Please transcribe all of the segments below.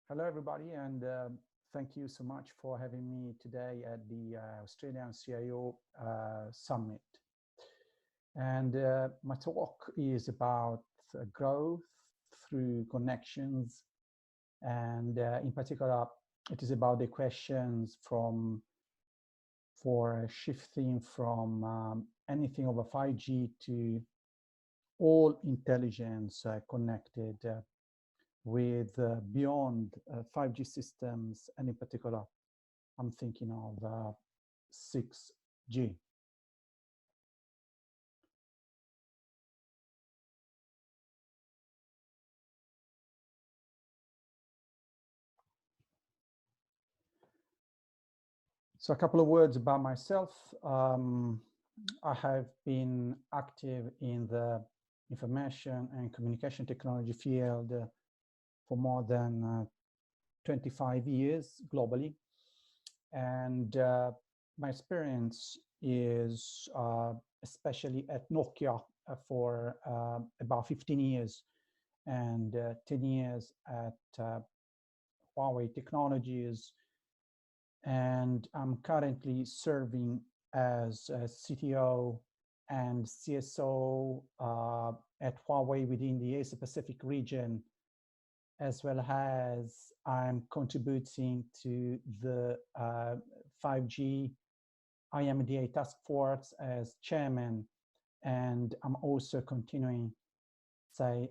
Hello, everybody, and thank you so much for having me today at the Australian CIO Summit. And my talk is about growth through connections, and in particular, it is about the questions for shifting from anything over 5G to all intelligence connected with beyond 5G systems, and in particular, I'm thinking of 6G. So a couple of words about myself. I have been active in the information and communication technology field for more than 25 years globally. And my experience is especially at Nokia for about 15 years and 10 years at Huawei Technologies. And I'm currently serving as a CTO and CSO at Huawei within the Asia Pacific region, as well as I'm contributing to the 5G IMDA task force as chairman, and I'm also continuing, say,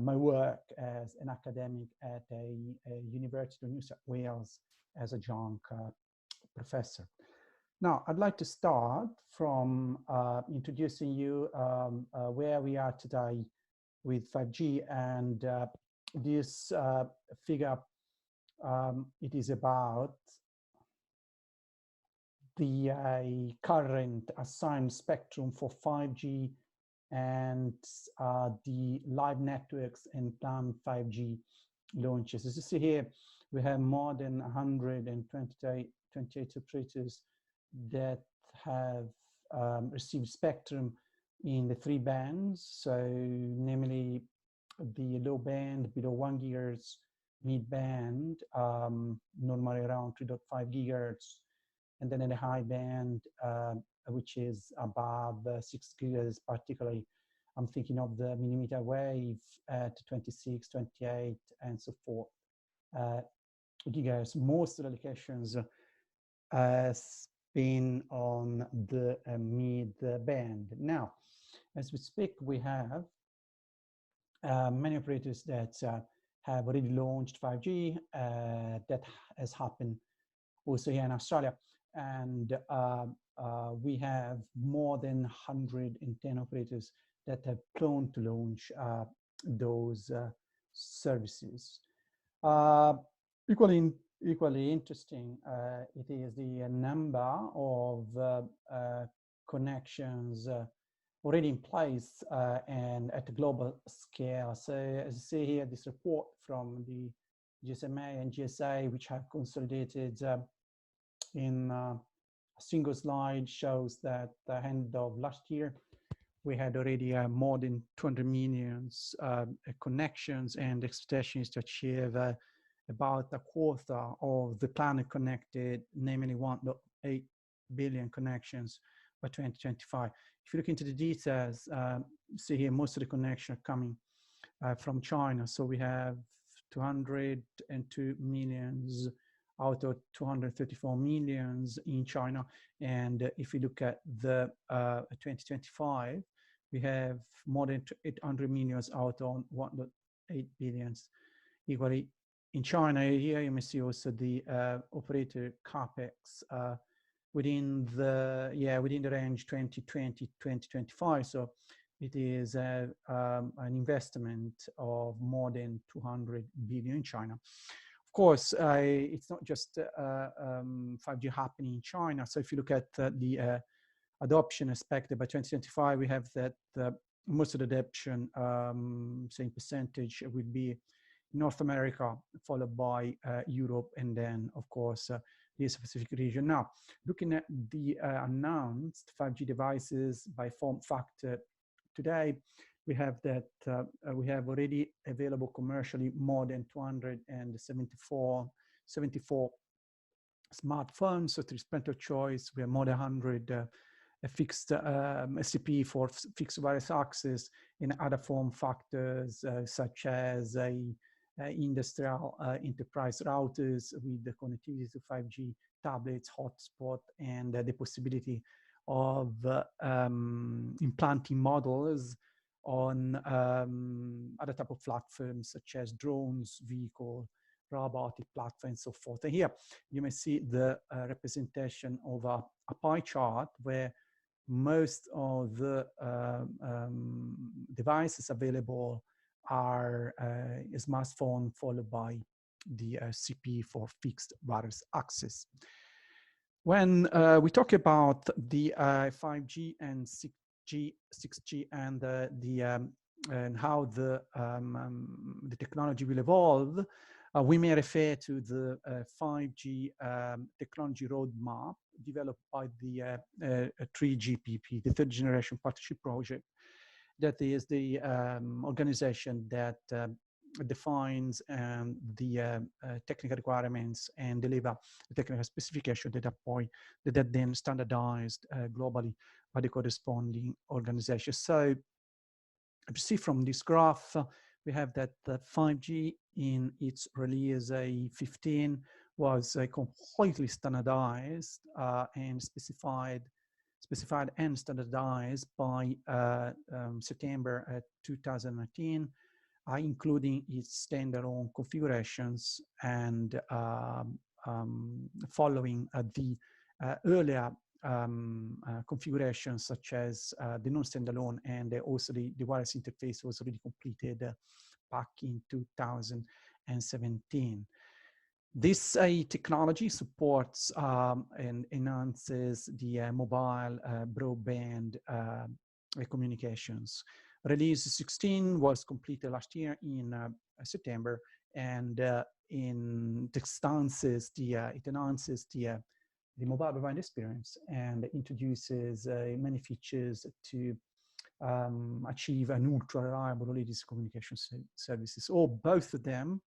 my work as an academic at a University of New South Wales as a adjunct professor. Now, I'd like to start from introducing you where we are today with 5G, and this figure, it is about the current assigned spectrum for 5G and the live networks and planned 5G launches. As you see here, we have more than 128 operators that have received spectrum in the 3 bands, so namely the low band below 1 gigahertz, mid band normally around 3.5 gigahertz, and then in the high band which is above 6 gigahertz. Particularly I'm thinking of the millimeter wave at 26, 28 and so forth gigahertz. Most of the locations has been on the mid band. Now, as we speak, we have many operators that have already launched 5G. That has happened also here in Australia. And we have more than 110 operators that have planned to launch those services. Equally interesting, it is the number of connections already in place and at a global scale. So as you see here, this report from the GSMA and GSA, which have consolidated in a single slide, shows that at the end of last year, we had already more than 200 million connections, and expectations to achieve about a quarter of the planet connected, namely 1.8 billion connections by 2025. If you look into the details, see here, most of the connections are coming from China. So we have 202 millions out of 234 millions in China. And if you look at the 2025, we have more than 800 millions out of 1.8 billions. Equally, in China, here you may see also the operator capex within the range 2020-2025. So it is an investment of more than 200 billion in China. Of course, it's not just 5G happening in China. So if you look at the adoption expected by 2025, we have that most of the adoption, same percentage, will be North America, followed by Europe, and then, of course, the Asia Pacific region. Now, looking at the announced 5G devices by form factor today, we have that we have already available commercially more than 274 smartphones. So there's plenty of choice. We have more than 100 a fixed SCP for fixed wireless access in other form factors such as industrial enterprise routers with the connectivity to 5G tablets, hotspot, and the possibility of implanting models on other type of platforms such as drones, vehicle, robotic platform, and so forth. And here you may see the representation of a pie chart where most of the devices available are a smartphone followed by the CP for fixed wireless access. When we talk about the 5G and 6G and how the technology will evolve, we may refer to the 5G technology roadmap developed by the 3GPP, the Third Generation Partnership Project. That is the organization that defines the technical requirements and deliver the technical specification that are then standardized globally by the corresponding organization. So you see from this graph, we have that 5G in its release 15 was completely standardized and specified and standardized by September 2019, including its standalone configurations and following the earlier configurations such as the non-standalone, and also the wireless interface was already completed back in 2017. This technology supports and enhances the mobile broadband communications. Release 16 was completed last year in September, and it enhances the mobile broadband experience and introduces many features to achieve an ultra reliable latest communication services. Or both of them,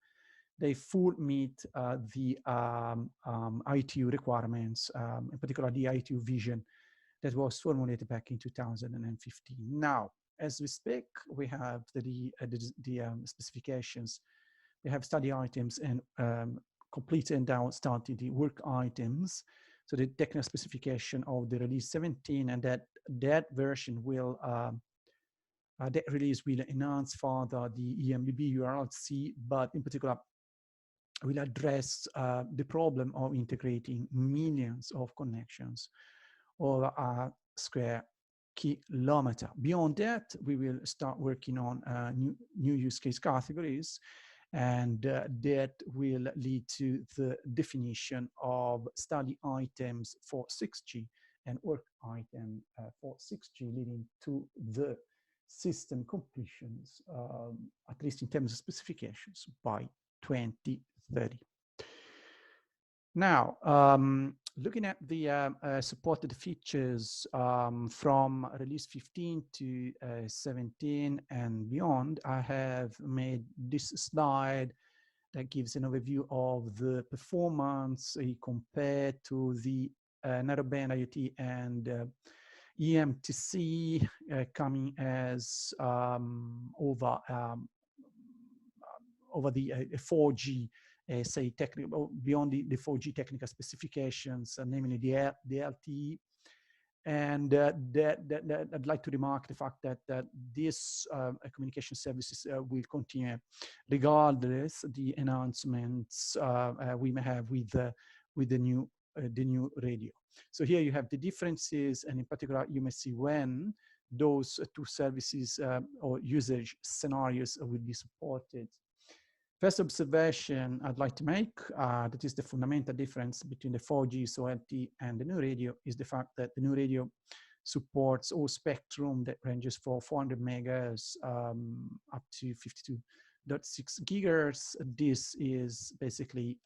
they fully meet the ITU requirements, in particular the ITU vision that was formulated back in 2015. Now, as we speak, we have the specifications. We have study items and completed and now started the work items. So the technical specification of the release 17, and that version will, that release will enhance further the EMBB URLC, but in particular, will address the problem of integrating millions of connections over a square kilometer. Beyond that, we will start working on new use case categories, and that will lead to the definition of study items for 6G and work item for 6G, leading to the system completions, at least in terms of specifications, by 2030. Now, looking at the supported features from release 15 to 17 and beyond, I have made this slide that gives an overview of the performance compared to the narrowband IoT and EMTC coming as over the 4G, say technical, beyond the 4G technical specifications, namely the LTE. And I'd like to remark the fact that these communication services will continue regardless the enhancements we may have with the new radio. So here you have the differences, and in particular, you may see when those two services or usage scenarios will be supported. First observation I'd like to make, that is the fundamental difference between the 4G, so LTE, and the new radio, is the fact that the new radio supports all spectrum that ranges from 400 megahertz up to 52.6 gigahertz. This is basically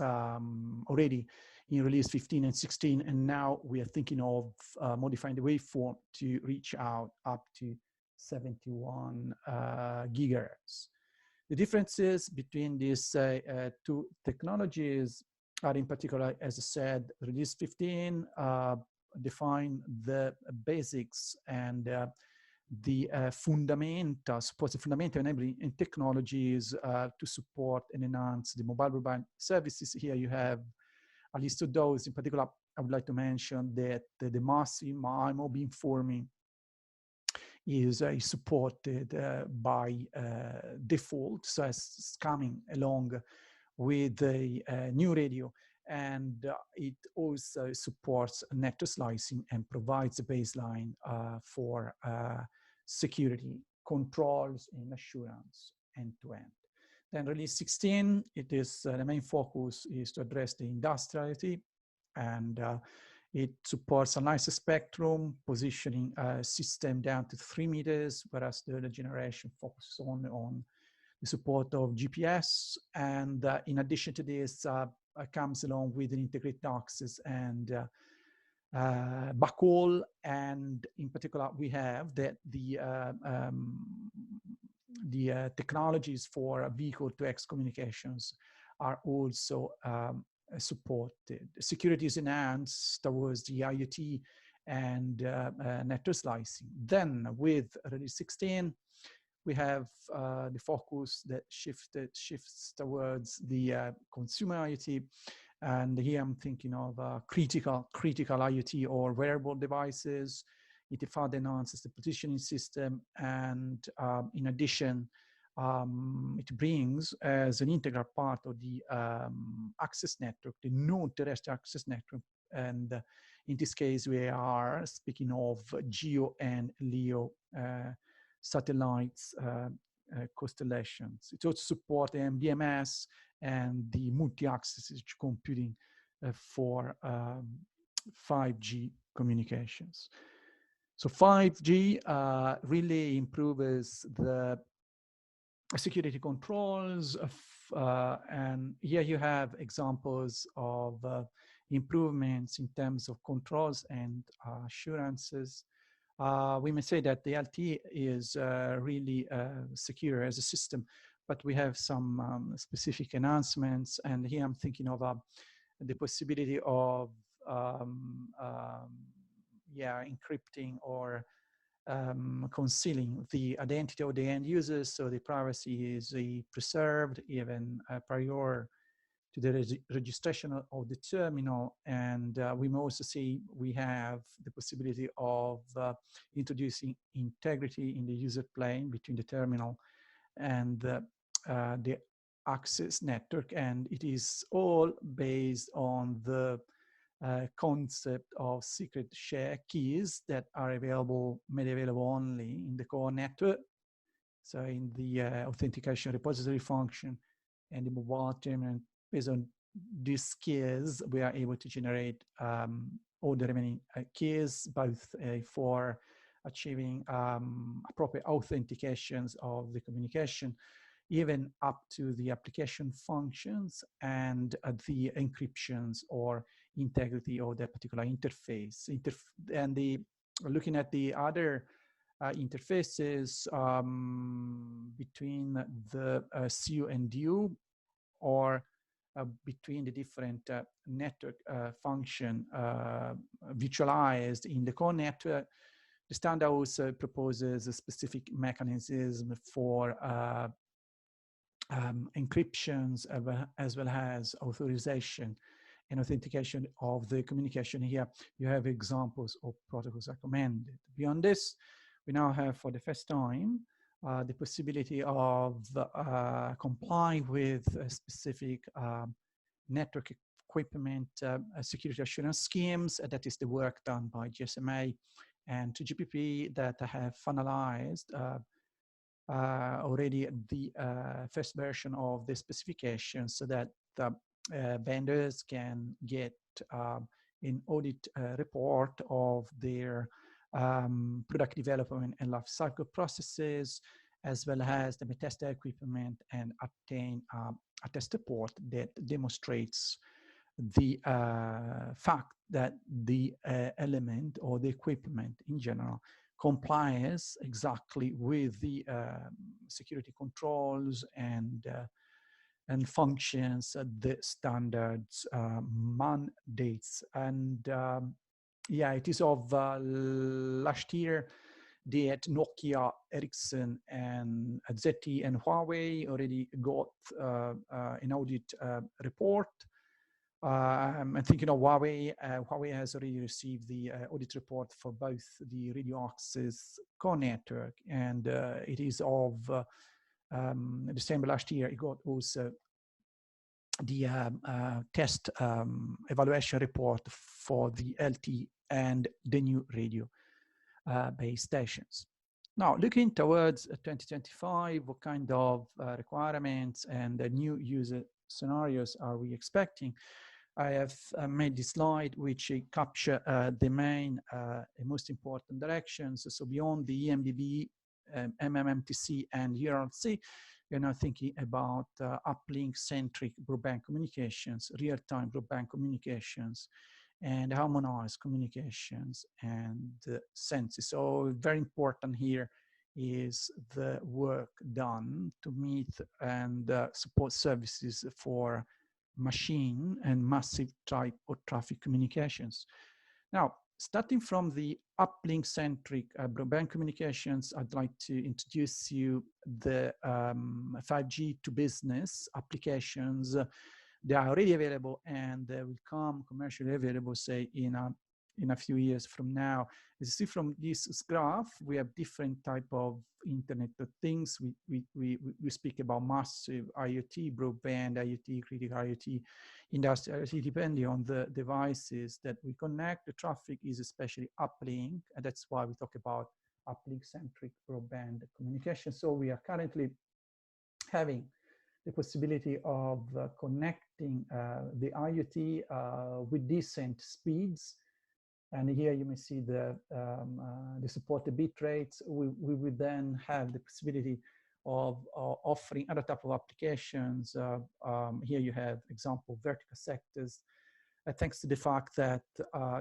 already in release 15 and 16, and now we are thinking of modifying the waveform to reach out up to 71 gigahertz. The differences between these two technologies are, in particular, as I said, release 15 define the basics and the fundamentals, supports the fundamental enabling technologies to support and enhance the mobile broadband services. Here you have a list of those. In particular, I would like to mention that the massive MIMO beamforming is supported by default, so it's coming along with the new radio, and it also supports network slicing and provides a baseline for security controls and assurance end-to-end. Then release 16, it is the main focus is to address the industriality, and it supports a nicer spectrum, positioning a system down to 3 meters, whereas the earlier generation focuses on the support of GPS. And in addition to this, comes along with an integrated access and backhaul. And in particular, we have that the technologies for vehicle-to-X communications are also supported. Security is enhanced towards the IoT and network slicing. Then with release 16, we have the focus that shifts towards the consumer IoT. And here I'm thinking of critical IoT or wearable devices. It further enhances the positioning system. And in addition, it brings as an integral part of the access network, the non-terrestrial access network. And in this case, we are speaking of GEO and LEO satellites constellations. It also supports MBMS and the multi-access computing for 5G communications. So 5G really improves the security controls, and here you have examples of improvements in terms of controls and assurances. We may say that the LTE is really secure as a system, but we have some specific enhancements. And here I'm thinking of the possibility of encrypting or concealing the identity of the end users, so the privacy is preserved even prior to the registration of the terminal. And we may also see we have the possibility of introducing integrity in the user plane between the terminal and the access network, and it is all based on the concept of secret share keys that are made available only in the core network. So in the authentication repository function and the mobile terminal, based on these keys, we are able to generate all the remaining keys, both for achieving appropriate authentications of the communication, even up to the application functions and the encryptions or integrity of that particular interface. Looking at the other interfaces between the CU and DU, or between the different network function virtualized in the core network, the standard also proposes a specific mechanism for encryptions as well as authorization and authentication of the communication. Here you have examples of protocols recommended. Beyond this, we now have for the first time the possibility of complying with specific network equipment security assurance schemes. That is the work done by GSMA and 2GPP that have finalized already the first version of the specification, so that the vendors can get an audit report of their product development and life cycle processes, as well as the test equipment, and obtain a test report that demonstrates the fact that the element or the equipment in general complies exactly with the security controls and functions the standards mandates. And yeah, it is of last year that Nokia, Ericsson, and ZTE and Huawei already got an audit report. I'm thinking of Huawei. Huawei has already received the audit report for both the radio access core network, and it is of December last year. It got also the test evaluation report for the LTE and the new radio base stations. Now, looking towards 2025, what kind of requirements and new user scenarios are we expecting? I have made this slide which capture the main most important directions. So beyond the EMBB, MMMTC, and URLC, we're now thinking about uplink-centric broadband communications, real-time broadband communications, and harmonized communications and senses. So very important here is the work done to meet and support services for machine and massive type of traffic communications. Now, starting from the uplink-centric broadband communications, I'd like to introduce you the 5G to business applications. They are already available and they will come commercially available, say, in a few years from now. As you see from this graph, we have different type of Internet of Things. We speak about massive IoT, broadband IoT, critical IoT, industrial IoT, depending on the devices that we connect. The traffic is especially uplink, and that's why we talk about uplink-centric broadband communication. So we are currently having the possibility of connecting the IoT with decent speeds. And here you may see the supported bit rates. We would then have the possibility of offering other type of applications. Here you have example vertical sectors, thanks to the fact that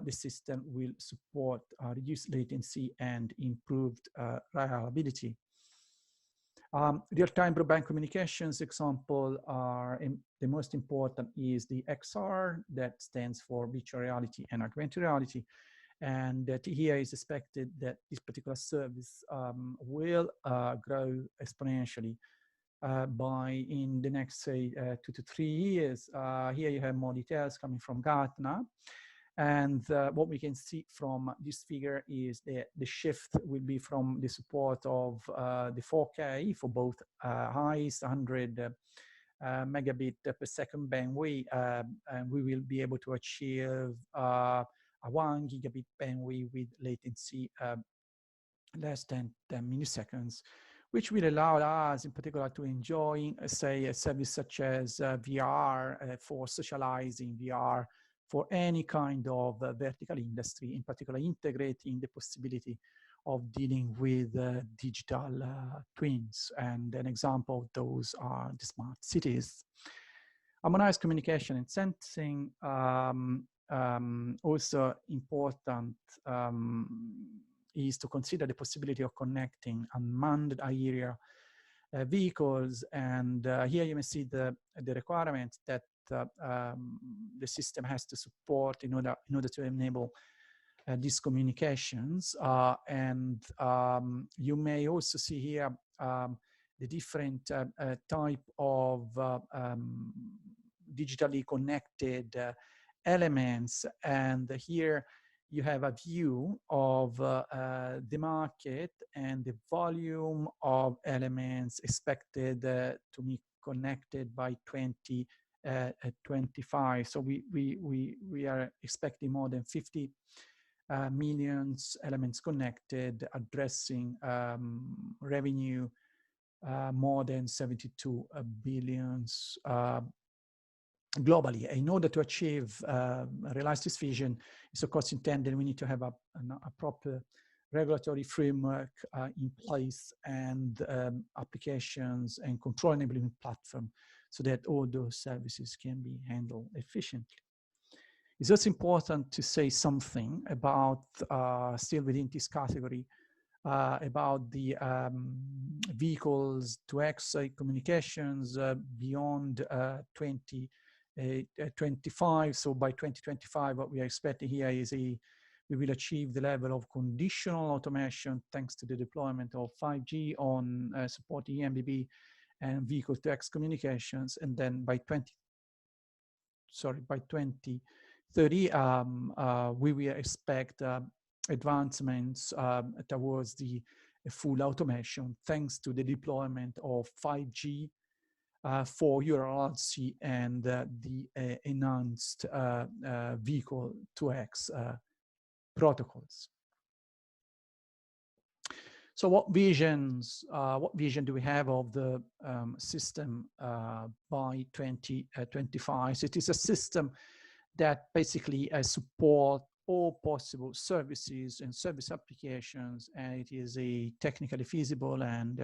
the system will support reduced latency and improved reliability. Real-time broadband communications example are the most important is the XR, that stands for virtual reality and augmented reality. And that here is expected that this particular service will grow exponentially by in the next, say, 2 to 3 years. Here you have more details coming from Gartner. And what we can see from this figure is that the shift will be from the support of the 4K for both highest 100 megabit per second bandwidth, and we will be able to achieve a 1 gigabit bandwidth with latency less than 10 milliseconds, which will allow us in particular to enjoy, say, a service such as VR for socializing, VR for any kind of vertical industry, in particular integrating the possibility of dealing with digital twins. And an example of those are the smart cities. Harmonized communication and sensing, also important is to consider the possibility of connecting unmanned aerial vehicles. And here you may see the requirement that the system has to support in order to enable these communications. And you may also see here the different type of digitally connected elements. And here you have a view of the market and the volume of elements expected to be connected by 2025. So we are expecting more than 50 million elements connected, addressing revenue more than 72 billions globally. In order to achieve realize this vision, it's of course intended we need to have a proper regulatory framework in place, and applications and control enabling platform, so that all those services can be handled efficiently. It's also important to say something about, still within this category, about the vehicles to X communications beyond 2025. So by 2025, what we are expecting here is we will achieve the level of conditional automation thanks to the deployment of 5G on supporting EMBB and vehicle to X communications. And then by 2030, we will expect advancements towards the full automation thanks to the deployment of 5G for URLC and the enhanced vehicle to X protocols. So what vision do we have of the system by 2025? So it is a system that basically support all possible services and service applications, and it is a technically feasible and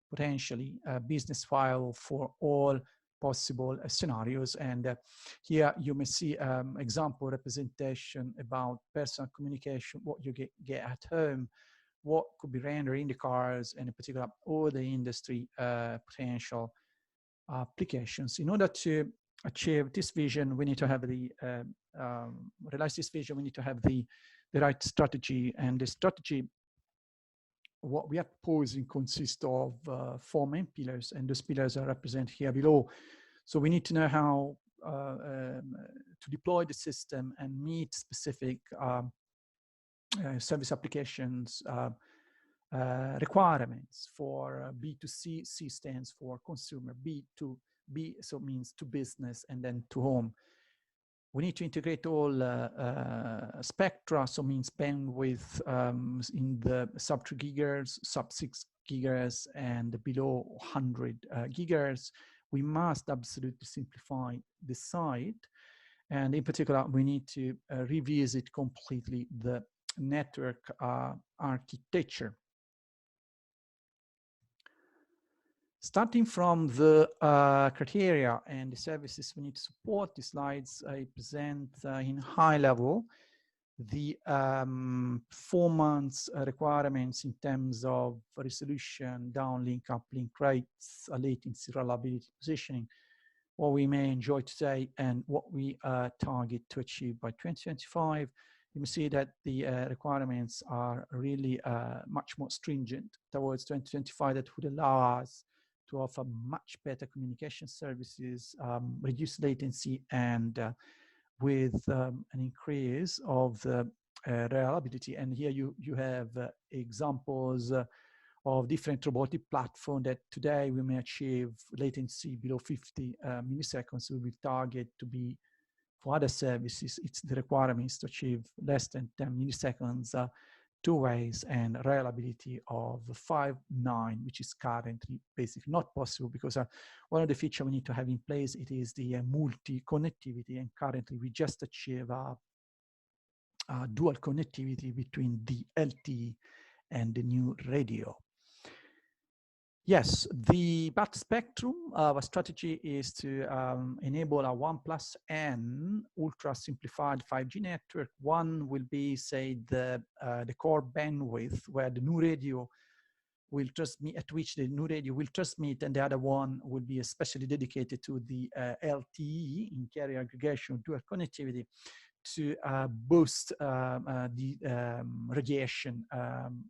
potentially business viable for all possible scenarios. And here you may see example representation about personal communication, what you get at home, what could be rendered in the cars, and in particular all the industry potential applications. In order to achieve this vision, we need to have the realize this vision. We need to have the right strategy, and the strategy what we are proposing consists of 4 main pillars, and those pillars are represented here below. So we need to know how to deploy the system and meet specific service applications requirements. For B2C, C stands for consumer, B2B, so means to business, and then to home. We need to integrate all spectra, so means bandwidth in the sub 3 gigahertz, sub 6 gigahertz, and below 100 gigahertz. We must absolutely simplify the site, and in particular, we need to revisit completely the network architecture. Starting from the criteria and the services we need to support, the slides I present in high level the performance requirements in terms of resolution, downlink, uplink rates, latency, reliability, positioning, what we may enjoy today and what we target to achieve by 2025. You may see that the requirements are really much more stringent towards 2025. That would allow us to offer much better communication services, reduce latency, and with an increase of the reliability. And here you have examples of different robotic platforms that today we may achieve latency below 50 milliseconds. We will target to be, for other services, it's the requirements to achieve less than 10 milliseconds, 2 ways, and reliability of 5.9, which is currently basically not possible, because one of the features we need to have in place, it is the multi-connectivity, and currently we just achieve dual connectivity between the LTE and the new radio. Yes, the BAT spectrum, our strategy is to enable a 1+N ultra simplified 5G network. One will be, say, the core bandwidth where the new radio will transmit, at which the new radio will transmit, and the other one will be especially dedicated to the LTE, in carrier aggregation dual connectivity, to boost the radiation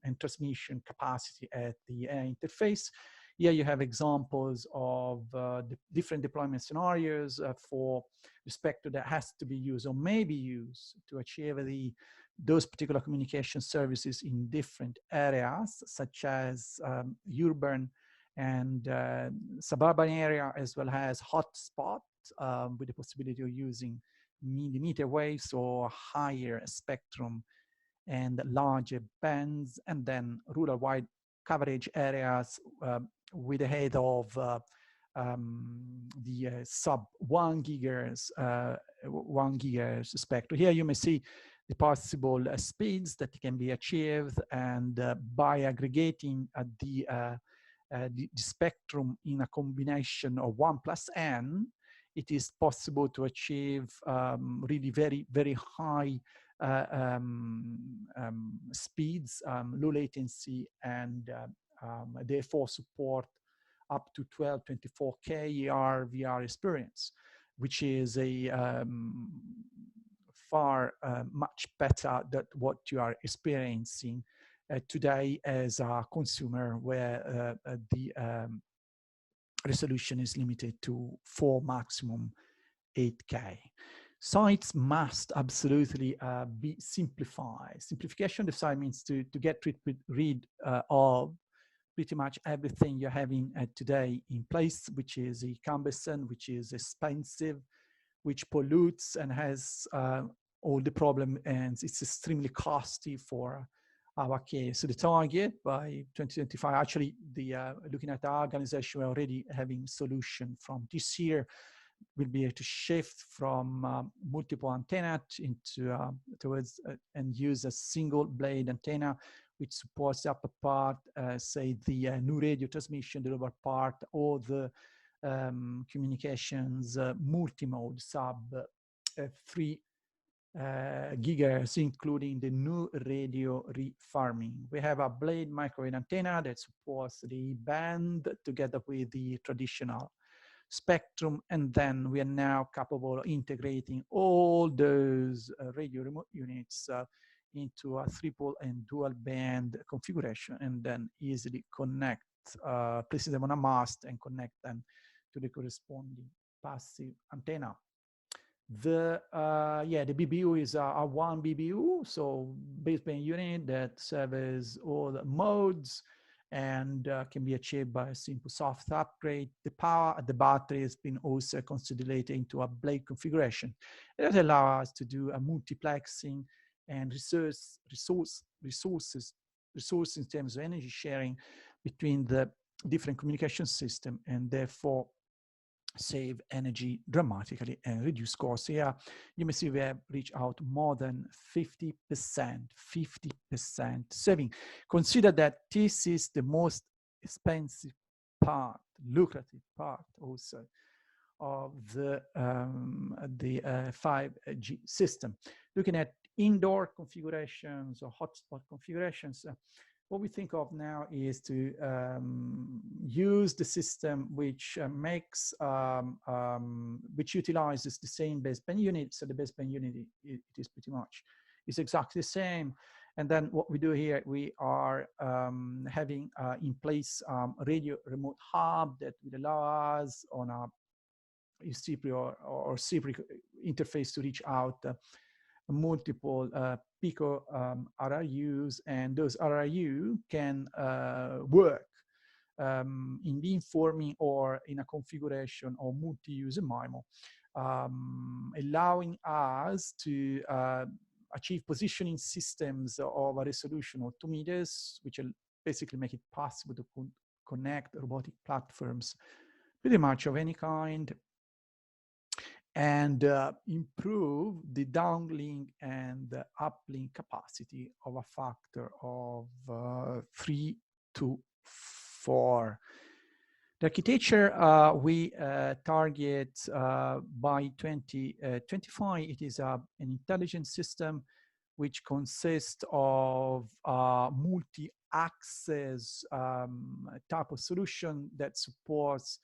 and transmission capacity at the interface. Here you have examples of the different deployment scenarios for the spectrum that has to be used or may be used to achieve those particular communication services in different areas, such as urban and suburban area, as well as hotspot with the possibility of using millimeter waves or higher spectrum and larger bands, and then rural wide coverage areas with a head of the sub 1 gigahertz spectrum. Here you may see the possible speeds that can be achieved, and by aggregating the spectrum in a combination of 1+N, it is possible to achieve really very, very high speeds, low latency latency, and therefore support up to 1224K AR/VR experience, which is a far much better than what you are experiencing today as a consumer, where the resolution is limited to 4, maximum 8K. Sites must absolutely be simplified. Simplification of the site means to get rid of pretty much everything you're having today in place, which is cumbersome, which is expensive, which pollutes and has all the problem, and it's extremely costly for our case. So the target by 2025, actually, looking at our organization, we're already having solution from this year. We'll be able to shift from multiple antenna into towards and use a single blade antenna, which supports the upper part, say the new radio transmission, the lower part, or the communications multimode sub 3 gigahertz, including the new radio refarming. We have a blade microwave antenna that supports the band together with the traditional spectrum, and then we are now capable of integrating all those radio remote units into a triple and dual band configuration, and then easily connect, place them on a mast and connect them to the corresponding passive antenna. The BBU is a one BBU, so baseband unit that serves all the modes and can be achieved by a simple soft upgrade. The power at the battery has been also considered into a blade configuration. It allows us to do a multiplexing and resources in terms of energy sharing between the different communication system, and therefore save energy dramatically and reduce costs. Here, you may see we have reached out more than 50% saving. Consider that this is the most expensive part, lucrative part also of the 5G system. Looking at indoor configurations or hotspot configurations, what we think of now is to use the system which which utilizes the same baseband unit. So the baseband unit, it is pretty much, it's exactly the same. And then what we do here, we are having in place a radio remote hub that will allow us on a UCPRI or CPRI interface to reach out multiple Pico RRUs, and those RRU can work in beamforming or in a configuration or multi-user MIMO, allowing us to achieve positioning systems of a resolution of 2 meters, which will basically make it possible to connect robotic platforms pretty much of any kind, and improve the downlink and the uplink capacity of a factor of 3 to 4. The architecture we target by 2025, it is an intelligent system which consists of multi-access type of solution that supports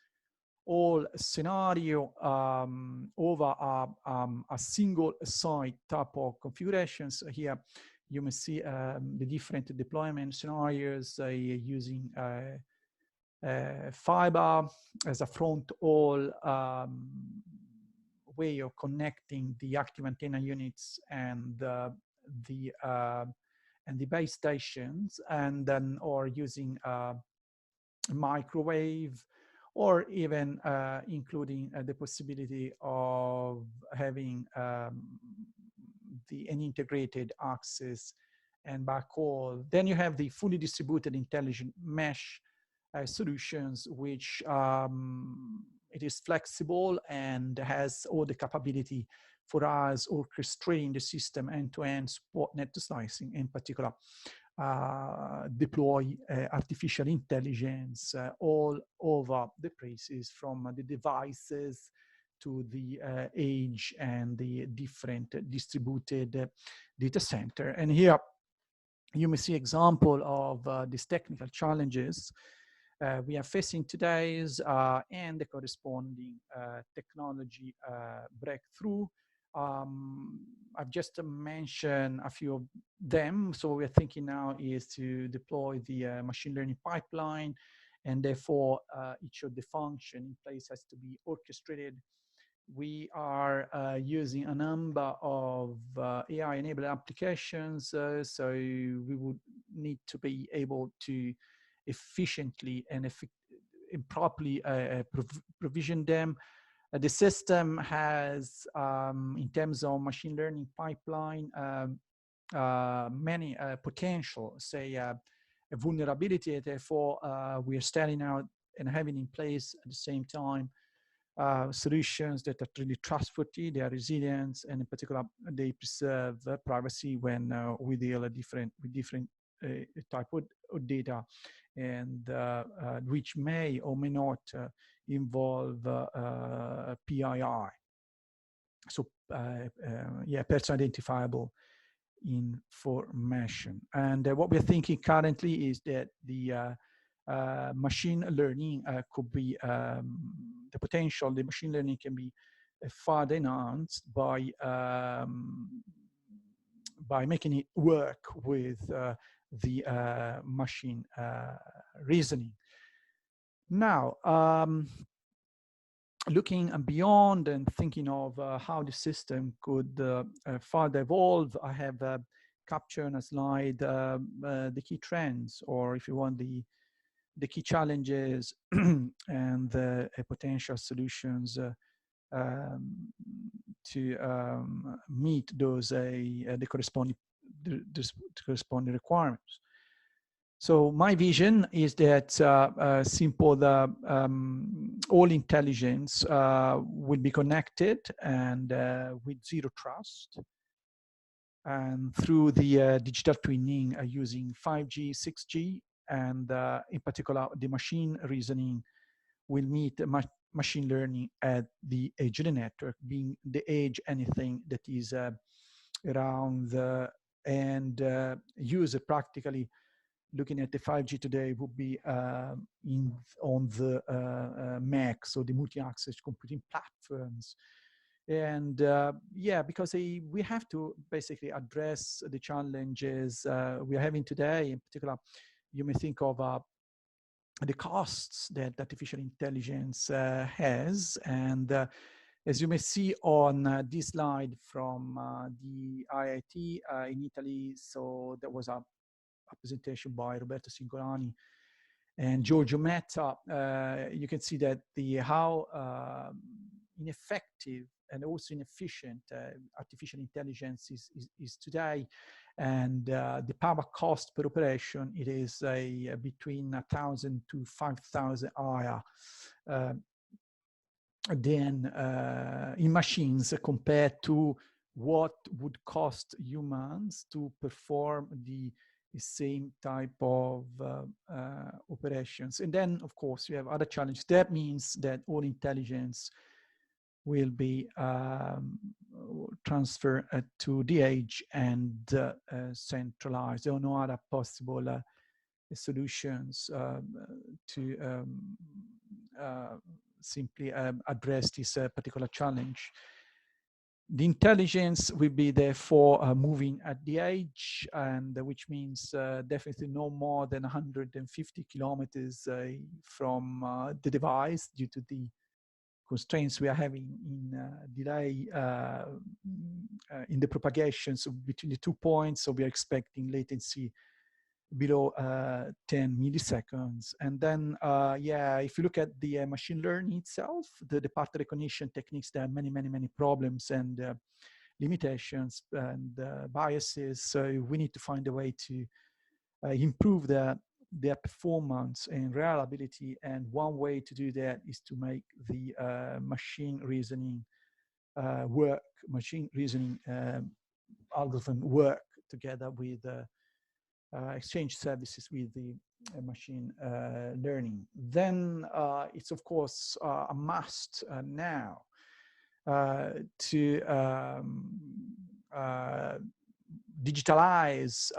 all scenario over a single site type of configurations. Here you may see the different deployment scenarios using fiber as a front all way of connecting the active antenna units and the base stations, and then or using microwave, or even including the possibility of having an integrated access and backhaul. Then you have the fully distributed intelligent mesh solutions, which it is flexible and has all the capability for us orchestrating the system end-to-end, support net slicing, in particular deploy artificial intelligence all over the places, from the devices to the age and the different distributed data center. And here you may see example of these technical challenges we are facing today and the corresponding technology breakthrough. I've just mentioned a few of them. So what we're thinking now is to deploy the machine learning pipeline, and therefore each of the function in place has to be orchestrated. We are using a number of AI-enabled applications, so we would need to be able to efficiently and properly provision them. The system has, in terms of machine learning pipeline, many potential, say, vulnerability. Therefore, we are starting out and having in place at the same time solutions that are really trustworthy, they are resilient, and in particular, they preserve privacy when we deal with different type of data, and which may or may not involve PII. So, yeah, person identifiable information. And what we're thinking currently is that the machine learning could be the potential. The machine learning can be further enhanced by making it work with the machine reasoning. Now, looking beyond and thinking of how the system could further evolve, I have captured on a slide the key trends, or if you want, the key challenges and the potential solutions to meet those the corresponding requirements. So my vision is that simple, all intelligence will be connected and with zero trust, and through the digital twinning using 5G, 6G, and in particular, the machine reasoning will meet machine learning at the edge of the network, being the edge anything that is around and user practically. Looking at the 5G today would be on the Mac, so the multi-access computing platforms. And yeah, because we have to basically address the challenges we are having today. In particular, you may think of the costs that artificial intelligence has. And as you may see on this slide from the IIT in Italy, so there was a presentation by Roberto Cingolani and Giorgio Metta. You can see that how ineffective and also inefficient artificial intelligence is today, and the power cost per operation, it is between 1,000 to 5,000 higher than in machines compared to what would cost humans to perform the same type of operations. And then, of course, we have other challenges. That means that all intelligence will be transferred to the edge and centralized. There are no other possible solutions to simply address this particular challenge. The intelligence will be therefore moving at the edge, and which means definitely no more than 150 kilometers from the device, due to the constraints we are having in delay in the propagations between the 2 points. So we are expecting latency below 10 milliseconds. And then, yeah, if you look at the machine learning itself, the pattern recognition techniques, there are many problems and limitations and biases. So we need to find a way to improve their performance and reliability. And one way to do that is to make the machine reasoning algorithm work together with exchange services with the machine learning. Then it's of course a must now to digitalize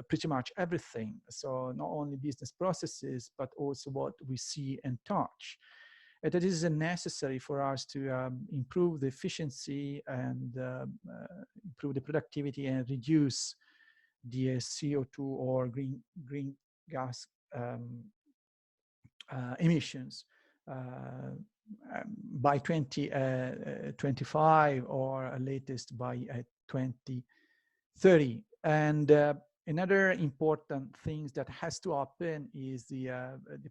pretty much everything. So not only business processes, but also what we see and touch. And that is necessary for us to improve the efficiency and improve the productivity and reduce the CO2 or green gas emissions by 2025 or latest by 2030. And another important thing that has to happen is the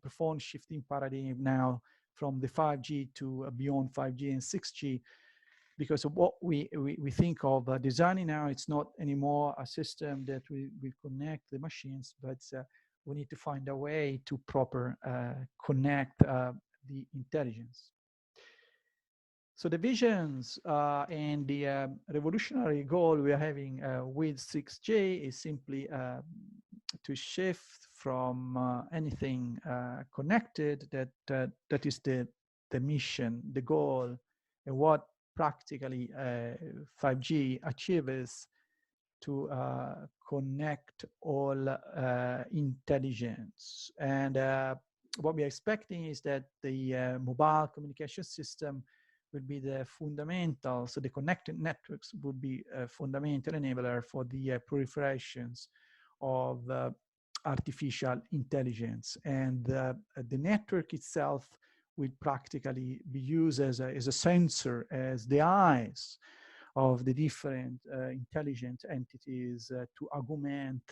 profound shifting paradigm now from the 5G to beyond 5G and 6G, because of what we think of designing now. It's not anymore a system that we connect the machines, but we need to find a way to proper connect the intelligence. So the visions and the revolutionary goal we are having with 6G is simply to shift from anything connected, that is the mission, the goal, and what practically 5G achieves, to connect all intelligence. And what we are expecting is that the mobile communication system will be the fundamental, so the connected networks would be a fundamental enabler for the proliferations of artificial intelligence. And the network itself will practically be used as a sensor, as the eyes of the different intelligent entities to augment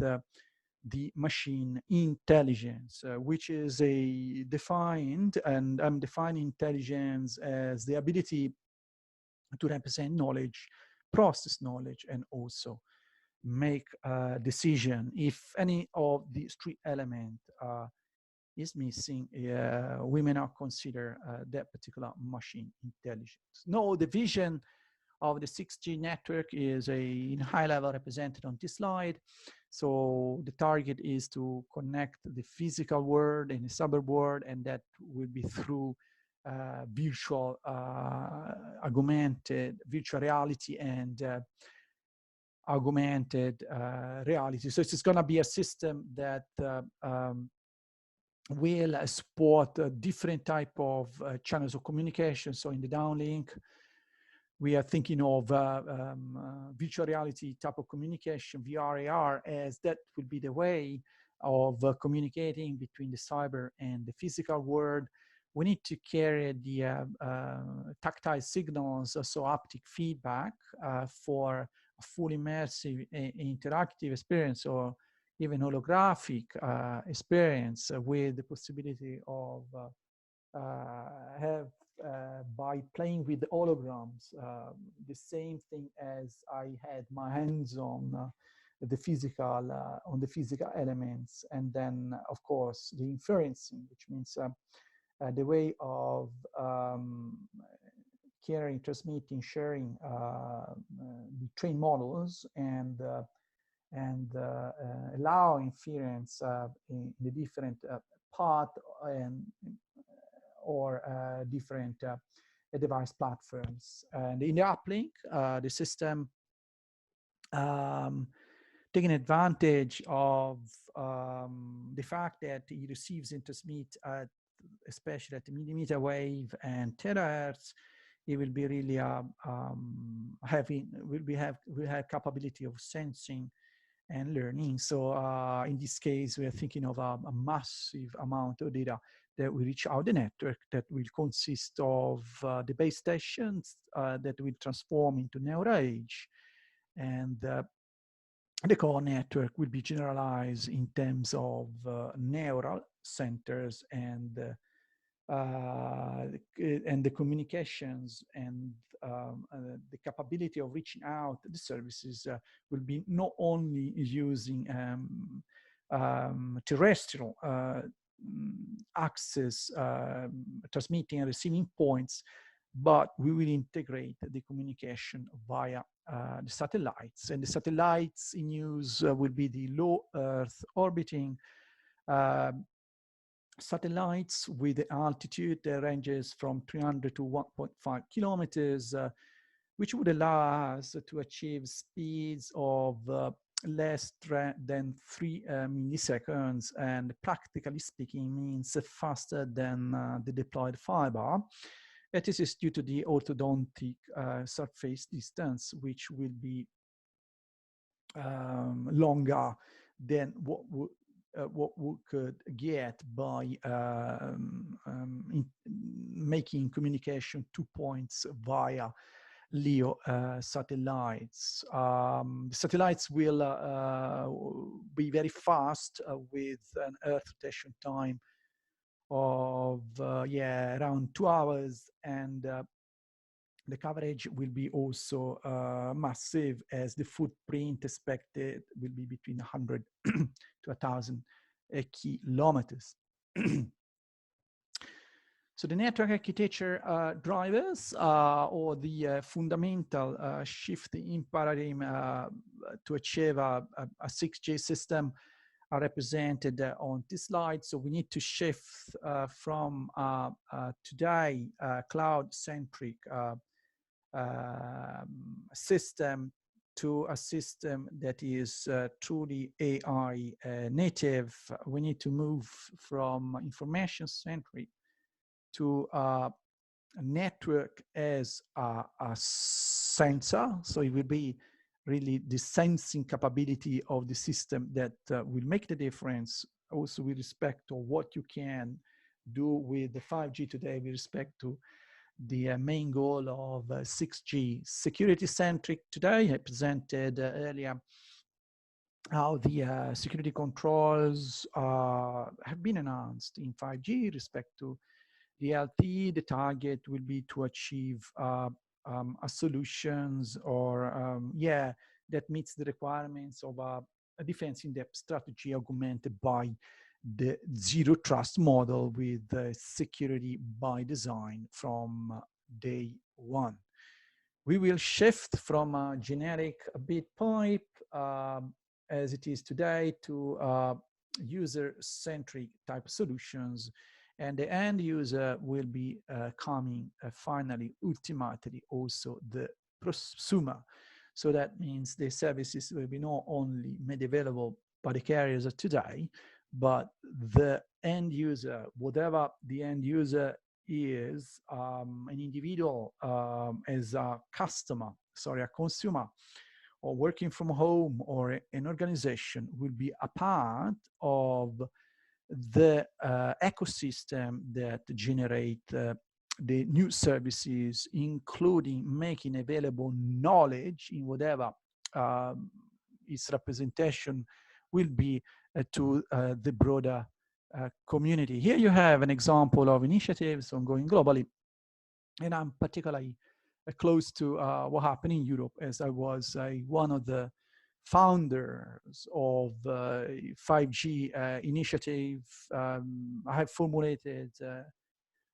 the machine intelligence, which is a defined, and I'm defining intelligence as the ability to represent knowledge, process knowledge, and also make a decision. If any of these three elements is missing, we may not consider that particular machine intelligence. No, the vision of the 6G network is in high level represented on this slide. So the target is to connect the physical world and the cyber world, and that will be through virtual, augmented virtual reality and augmented reality. So it's going to be a system that will support different type of channels of communication. So in the downlink, we are thinking of virtual reality type of communication, VR, AR, as that will be the way of communicating between the cyber and the physical world. We need to carry the tactile signals, so haptic feedback, for a full immersive interactive experience, or even holographic experience, with the possibility of have by playing with the holograms, the same thing as I had my hands on the physical elements. And then, of course, the inferencing, which means the way of carrying, transmitting, sharing the trained models, and allow inference in the different path and or different device platforms. And in the uplink, the system taking advantage of the fact that it receives and transmits especially at the millimeter wave and terahertz, it will be really will have capability of sensing and learning. So in this case, we are thinking of a massive amount of data that will reach out the network, that will consist of the base stations that will transform into neural edge, and the core network will be generalized in terms of neural centers, and the communications and the capability of reaching out the services will be not only using terrestrial access, transmitting and receiving points, but we will integrate the communication via the satellites. And the satellites in use will be the low Earth orbiting satellites with the altitude that ranges from 300 to 1.5 kilometers, which would allow us to achieve speeds of less than 3 milliseconds, and practically speaking means faster than the deployed fiber. And this is due to the orthodontic surface distance, which will be longer than what we could get by making communication 2 points via LEO satellites. The satellites will be very fast with an Earth rotation time of around 2 hours, and the coverage will be also massive, as the footprint expected will be between 100 to 1,000 kilometers. So the network architecture drivers or the fundamental shift in paradigm to achieve a 6G system are represented on this slide. So we need to shift from today cloud-centric system to a system that is truly AI native. We need to move from information-centric to a network as a sensor. So it will be really the sensing capability of the system that will make the difference, also with respect to what you can do with the 5G today, with respect to the main goal of 6G. Security-centric today, I presented earlier how the security controls have been enhanced in 5G respect to the LTE. The target will be to achieve a solutions or that meets the requirements of a defense in-depth strategy augmented by the zero trust model with security by design from day one. We will shift from a generic bit pipe as it is today to user-centric type solutions, and the end user will be coming finally, ultimately, also the prosumer. So that means the services will be not only made available by the carriers of today, but the end user, whatever the end user is, an individual as a customer, sorry, a consumer, or working from home, or an organization, will be a part of the ecosystem that generate the new services, including making available knowledge in whatever its representation will be to the broader community. Here you have an example of initiatives ongoing globally, and I'm particularly close to what happened in Europe, as I was one of the founders of 5G initiative. I have formulated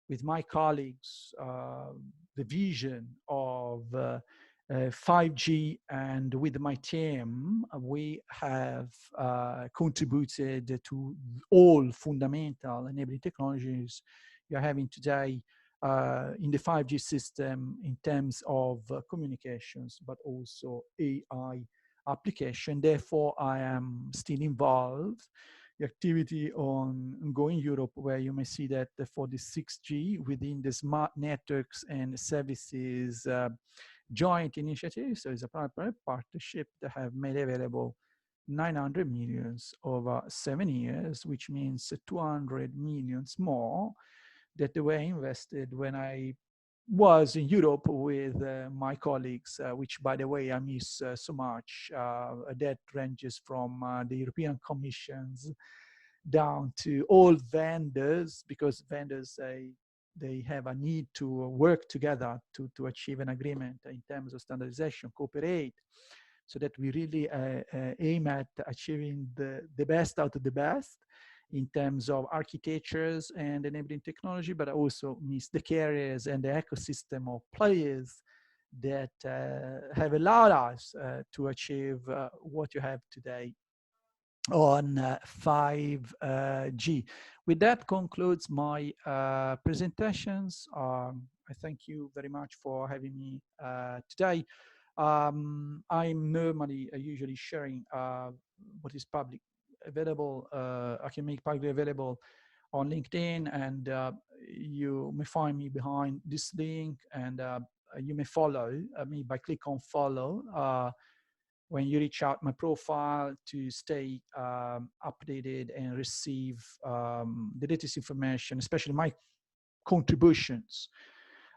with my colleagues the vision of 5G, and with my team, we have contributed to all fundamental enabling technologies you're having today in the 5G system in terms of communications, but also AI application. Therefore, I am still involved the activity on ongoing Europe, where you may see that for the 6G within the smart networks and services joint initiative. So it's a private partnership that have made available 900 millions over 7 years, which means 200 millions more that they were invested when I was in Europe with my colleagues, which, by the way, I miss so much. That ranges from the European Commissions down to all vendors, because vendors, they have a need to work together to achieve an agreement in terms of standardization, cooperate, so that we really aim at achieving the best out of the best in terms of architectures and enabling technology, but also means the carriers and the ecosystem of players that have allowed us to achieve what you have today on 5G. With that concludes my presentations. I thank you very much for having me today. I'm normally usually sharing what is public available. I can make publicly available on LinkedIn, and you may find me behind this link, and you may follow me by click on follow when you reach out my profile to stay updated and receive the latest information, especially my contributions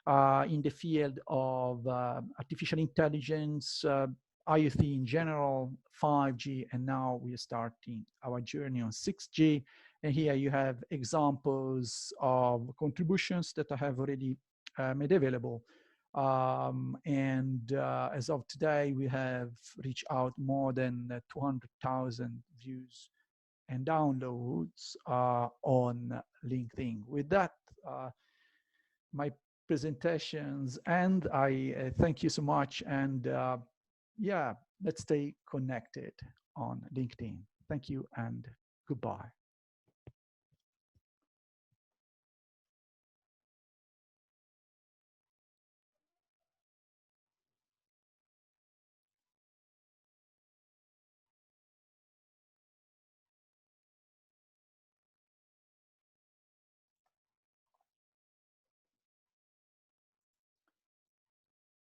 in the field of artificial intelligence, IoT in general, 5G, and now we are starting our journey on 6G. And here you have examples of contributions that I have already made available. And as of today, we have reached out more than 200,000 views and downloads on LinkedIn. With that, my presentations, and I thank you so much. And yeah, let's stay connected on LinkedIn. Thank you and goodbye.